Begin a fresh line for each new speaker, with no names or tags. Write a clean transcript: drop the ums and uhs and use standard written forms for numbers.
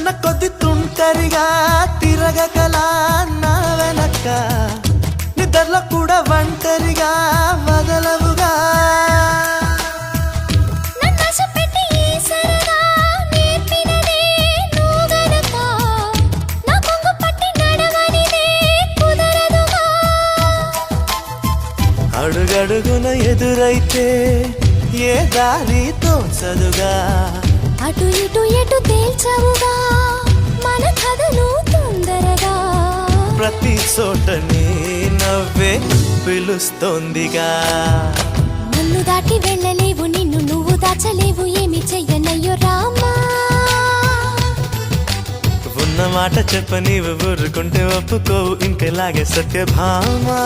ఉన్న కొద్ది తుంటరిగా తిరగకలా నా వెనక నిద్రలో కూడా ఒంటరిగా వదలవుగా అడుగడుగున ఎదురైతే ఏ దారి తోచదుగా
అటు ఇటు ఎటు తేల్చవుగా మన కథలు తొందరగా
ప్రతి చోట నీ నవ్వే పిలుస్తోందిగా
నన్ను దాటి వెళ్ళలేవు నిన్ను నువ్వు దాచలేవు ఏమి చెయ్యనయ్యో రామా
ఉన్న మాట చెప్ప నీవు ఊరుకుంటే ఒప్పుకోవు ఇంకెలాగే సత్యభామా